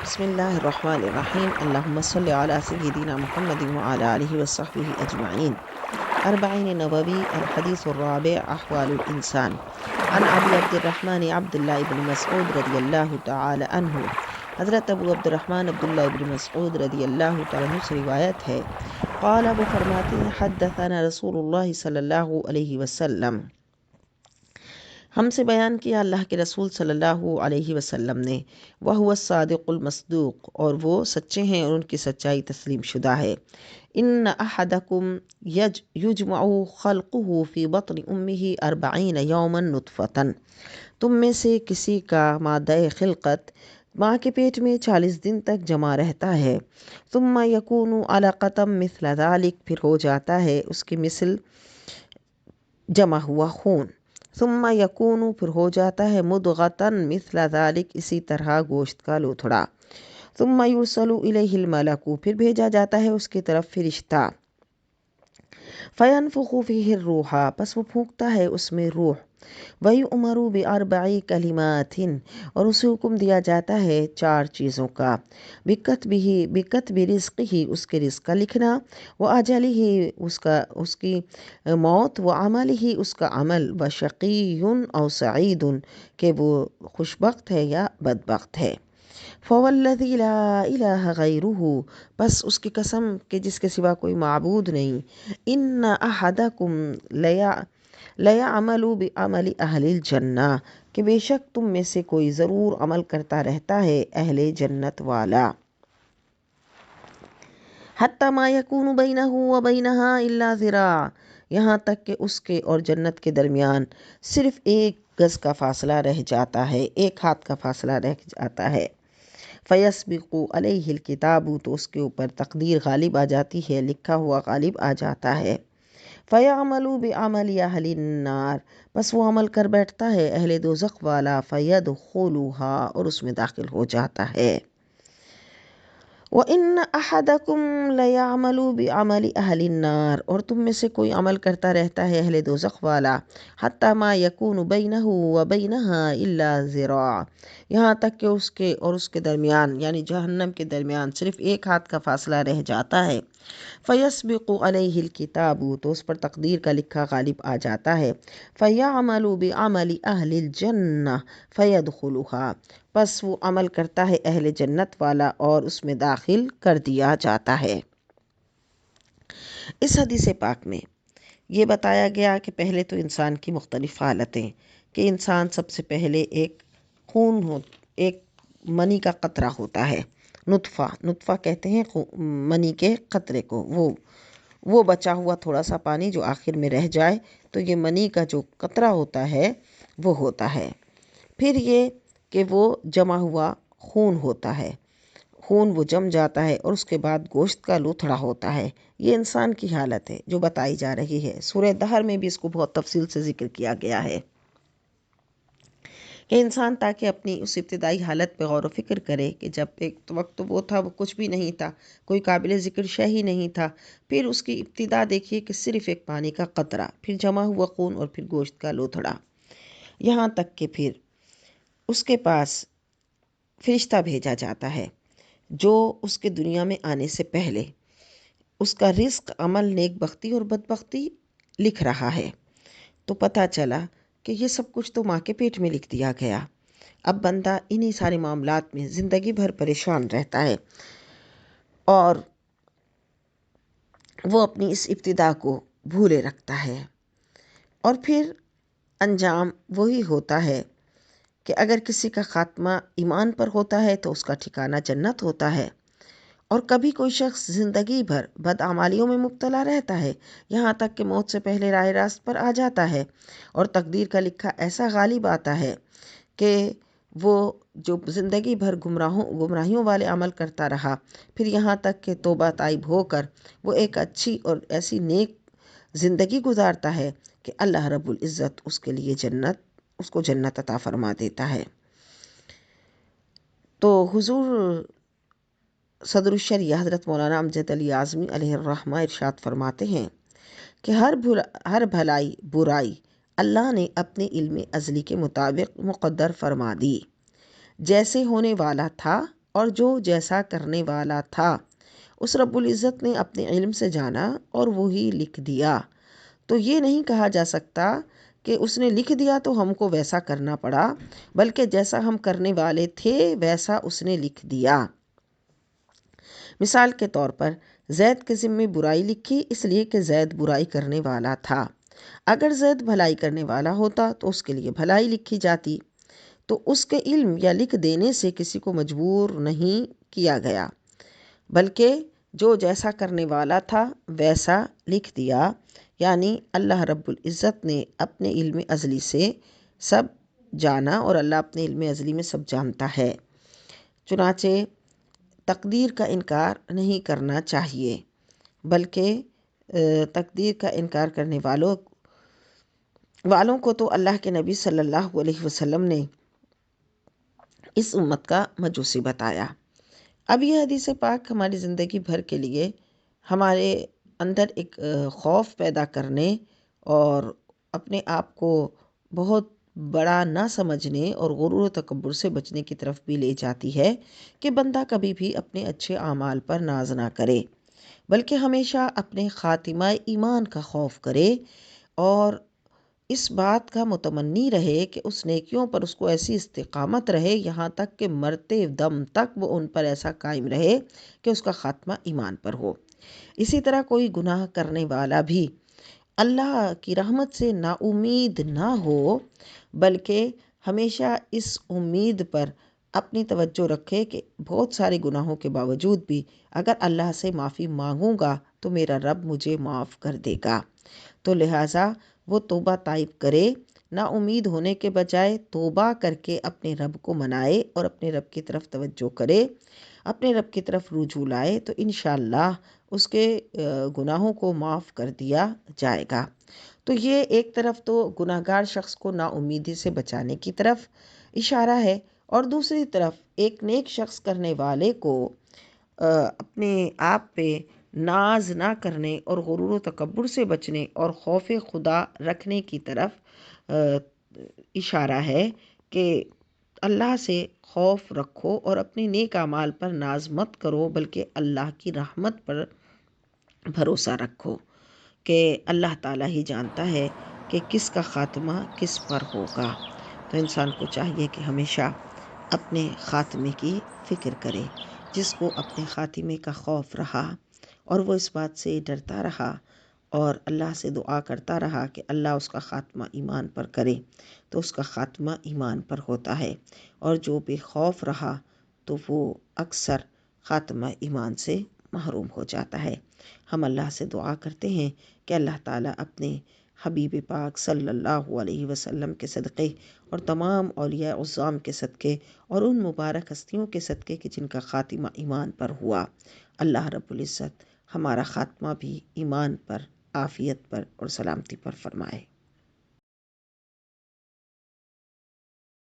بسم اللہ الرحمن الرحیم اللہم صلی علی سیدنا محمد وعلی آلہ وصحبہ اجمعین۔ اربعین نووی الحدیث الرابع احوال الانسان عن ابی عبد الرحمن عبداللہ ابن مسعود رضی اللہ تعالی عنہ۔ حضرت ابو عبد الرحمن عبداللہ ابن مسعود رضی اللہ تعالی عنہ سے روایت ہے، قال، وہ فرماتے ہیں، حدثنا رسول اللہ صلی اللہ علیہ وسلم، ہم سے بیان کیا اللہ کے رسول صلی اللہ علیہ وسلم نے، وَهُوَ الصَّادِقُ الْمَصْدُوقُ، اور وہ سچے ہیں اور ان کی سچائی تسلیم شدہ ہے۔ إِنَّ أَحَدَكُمْ يُجْمَعُ خَلْقُهُ فِي بَطْنِ أُمِّهِ 40 يَوْمًا نُطْفَةً، تم میں سے کسی کا مادہ خلقت ماں کے پیٹ میں 40 دن تک جمع رہتا ہے، ثم يكون علقة مثل ذلك، پھر ہو جاتا ہے اس کی مثل جمع ہوا خون، ثم یکون، پھر ہو جاتا ہے مدغۃ مثل ذلك، اسی طرح گوشت کا لوتھڑا، ثم یرسل الیہ الملک، پھر بھیجا جاتا ہے اس کی طرف فرشتہ، فینفخ فیہ الروح، پس وہ پھونکتا ہے اس میں روح، ویؤمر باربع کلمات، اور اسے حکم دیا جاتا ہے 4 چیزوں کا، بکتب رزقہ، اس کے رزق کا لکھنا، واجلہ، اس کی موت، وعملہ، اس کا عمل، وشقی او سعید، کہ وہ خوشبخت ہے یا بدبخت ہے۔ فوالذی لا الہ غیرہ، بس اس کی قسم کہ جس کے سوا کوئی معبود نہیں، ان احدکم لیعمل بعمل اہل الجنہ، کہ بے شک تم میں سے کوئی ضرور عمل کرتا رہتا ہے اہل جنت والا، حتی ما یکون بینہ وبینہا الا ذراع، یہاں تک کہ اس کے اور جنت کے درمیان صرف 1 گز کا فاصلہ رہ جاتا ہے، 1 ہاتھ کا فاصلہ رہ جاتا ہے۔ فیسبق علیہ الکتاب، تو اس کے اوپر تقدیر غالب آ جاتی ہے، لکھا ہوا غالب آ جاتا ہے۔ فیعمل بعمل اہل النار، بس وہ عمل کر بیٹھتا ہے اہل دوزخ والا، فیدخلھا، اور اس میں داخل ہو جاتا ہے۔ وَإِنَّ أَحَدَكُمْ لَيَعْمَلُ بِعَمَلِ أَهْلِ النَّارِ، اور تم میں سے کوئی عمل کرتا رہتا ہے اہل دوزخ والا، حَتَّى مَا يَكُونُ بَيْنَهُ وَبَيْنَهَا إِلَّا ذِرَاعٌ، یہاں تک کہ اس کے اور اس کے درمیان، یعنی جہنم کے درمیان صرف 1 ہاتھ کا فاصلہ رہ جاتا ہے۔ فَيَسْبِقُ عَلَيْهِ الْكِتَابُ، تو اس پر تقدیر کا لکھا غالب آ جاتا ہے۔ فَيَعْمَلُ بِعَمَلِ أَهْلِ الْجَنَّةِ فَيَدْخُلُهَا، پس وہ عمل کرتا ہے اہل جنت والا اور اس میں داخل کر دیا جاتا ہے۔ اس حدیث پاک میں یہ بتایا گیا کہ پہلے تو انسان کی مختلف حالتیں، کہ انسان سب سے پہلے ایک منی کا قطرہ ہوتا ہے، نطفہ کہتے ہیں منی کے قطرے کو، وہ بچا ہوا تھوڑا سا پانی جو آخر میں رہ جائے تو یہ منی کا جو قطرہ ہوتا ہے وہ ہوتا ہے۔ پھر یہ کہ وہ جمع ہوا خون ہوتا ہے، خون وہ جم جاتا ہے، اور اس کے بعد گوشت کا لوتھڑا ہوتا ہے۔ یہ انسان کی حالت ہے جو بتائی جا رہی ہے۔ سورہ دہر میں بھی اس کو بہت تفصیل سے ذکر کیا گیا ہے کہ انسان تاکہ اپنی اس ابتدائی حالت پہ غور و فکر کرے کہ جب ایک وقت وہ تھا، وہ کچھ بھی نہیں تھا، کوئی قابل ذکر شے ہی نہیں تھا، پھر اس کی ابتدا دیکھیے کہ صرف ایک پانی کا قطرہ، پھر جمع ہوا خون، اور پھر گوشت کا لوتھڑا، یہاں تک کہ پھر اس کے پاس فرشتہ بھیجا جاتا ہے جو اس کے دنیا میں آنے سے پہلے اس کا رزق، عمل، نیک بختی اور بدبختی لکھ رہا ہے۔ تو پتہ چلا کہ یہ سب کچھ تو ماں کے پیٹ میں لکھ دیا گیا۔ اب بندہ انہی سارے معاملات میں زندگی بھر پریشان رہتا ہے، اور وہ اپنی اس ابتدا کو بھولے رکھتا ہے، اور پھر انجام وہی ہوتا ہے کہ اگر کسی کا خاتمہ ایمان پر ہوتا ہے تو اس کا ٹھکانہ جنت ہوتا ہے، اور کبھی کوئی شخص زندگی بھر بدعمالیوں میں مبتلا رہتا ہے، یہاں تک کہ موت سے پہلے راہ راست پر آ جاتا ہے، اور تقدیر کا لکھا ایسا غالب آتا ہے کہ وہ جو زندگی بھر گمراہیوں والے عمل کرتا رہا، پھر یہاں تک کہ توبہ طائب ہو کر وہ ایک اچھی اور ایسی نیک زندگی گزارتا ہے کہ اللہ رب العزت اس کو جنت عطا فرما دیتا ہے۔ تو حضور صدر الشریعہ حضرت مولانا امجد علی اعظمی علیہ الرحمہ ارشاد فرماتے ہیں کہ ہر بھلائی برائی اللہ نے اپنے علم ازلی کے مطابق مقدر فرما دی، جیسے ہونے والا تھا اور جو جیسا کرنے والا تھا اس رب العزت نے اپنے علم سے جانا اور وہی لکھ دیا۔ تو یہ نہیں کہا جا سکتا کہ اس نے لکھ دیا تو ہم کو ویسا کرنا پڑا، بلکہ جیسا ہم کرنے والے تھے ویسا اس نے لکھ دیا۔ مثال کے طور پر زید کے ذمے برائی لکھی اس لیے کہ زید برائی کرنے والا تھا۔ اگر زید بھلائی کرنے والا ہوتا تو اس کے لیے بھلائی لکھی جاتی۔ تو اس کے علم یا لکھ دینے سے کسی کو مجبور نہیں کیا گیا، بلکہ جو جیسا کرنے والا تھا ویسا لکھ دیا، یعنی اللہ رب العزت نے اپنے علم ازلی سے سب جانا، اور اللہ اپنے علم ازلی میں سب جانتا ہے۔ چنانچہ تقدیر کا انکار نہیں کرنا چاہیے، بلکہ تقدیر کا انکار کرنے والوں کو تو اللہ کے نبی صلی اللہ علیہ وسلم نے اس امت کا مجوسی بتایا۔ اب یہ حدیث پاک ہماری زندگی بھر کے لیے ہمارے اندر ایک خوف پیدا کرنے اور اپنے آپ کو بہت بڑا نہ سمجھنے اور غرور و تکبر سے بچنے کی طرف بھی لے جاتی ہے کہ بندہ کبھی بھی اپنے اچھے اعمال پر ناز نہ کرے، بلکہ ہمیشہ اپنے خاتمہ ایمان کا خوف کرے اور اس بات کا متمنی رہے کہ اس نیکیوں پر اس کو ایسی استقامت رہے یہاں تک کہ مرتے دم تک وہ ان پر ایسا قائم رہے کہ اس کا خاتمہ ایمان پر ہو۔ اسی طرح کوئی گناہ کرنے والا بھی اللہ کی رحمت سے نا امید نہ ہو، بلکہ ہمیشہ اس امید پر اپنی توجہ رکھے کہ بہت سارے گناہوں کے باوجود بھی اگر اللہ سے معافی مانگوں گا تو میرا رب مجھے معاف کر دے گا۔ تو لہٰذا وہ توبہ طائب کرے، نا امید ہونے کے بجائے توبہ کر کے اپنے رب کو منائے اور اپنے رب کی طرف توجہ کرے، اپنے رب کی طرف رجوع لائے، تو انشاءاللہ اس کے گناہوں کو معاف کر دیا جائے گا۔ تو یہ ایک طرف تو گناہ گار شخص کو نا امیدی سے بچانے کی طرف اشارہ ہے، اور دوسری طرف ایک نیک شخص کرنے والے کو اپنے آپ پہ ناز نہ کرنے اور غرور و تکبر سے بچنے اور خوف خدا رکھنے کی طرف اشارہ ہے کہ اللہ سے خوف رکھو اور اپنے نیک اعمال پر ناز مت کرو، بلکہ اللہ کی رحمت پر بھروسہ رکھو کہ اللہ تعالیٰ ہی جانتا ہے کہ کس کا خاتمہ کس پر ہوگا۔ تو انسان کو چاہیے کہ ہمیشہ اپنے خاتمے کی فکر کرے۔ جس کو اپنے خاتمے کا خوف رہا اور وہ اس بات سے ڈرتا رہا اور اللہ سے دعا کرتا رہا کہ اللہ اس کا خاتمہ ایمان پر کرے، تو اس کا خاتمہ ایمان پر ہوتا ہے، اور جو بے خوف رہا تو وہ اکثر خاتمہ ایمان سے محروم ہو جاتا ہے۔ ہم اللہ سے دعا کرتے ہیں کہ اللہ تعالیٰ اپنے حبیب پاک صلی اللہ علیہ وسلم کے صدقے اور تمام اولیاء عظام کے صدقے اور ان مبارک ہستیوں کے صدقے کہ جن کا خاتمہ ایمان پر ہوا، اللہ رب العزت ہمارا خاتمہ بھی ایمان پر، عافیت پر اور سلامتی پر فرمائے۔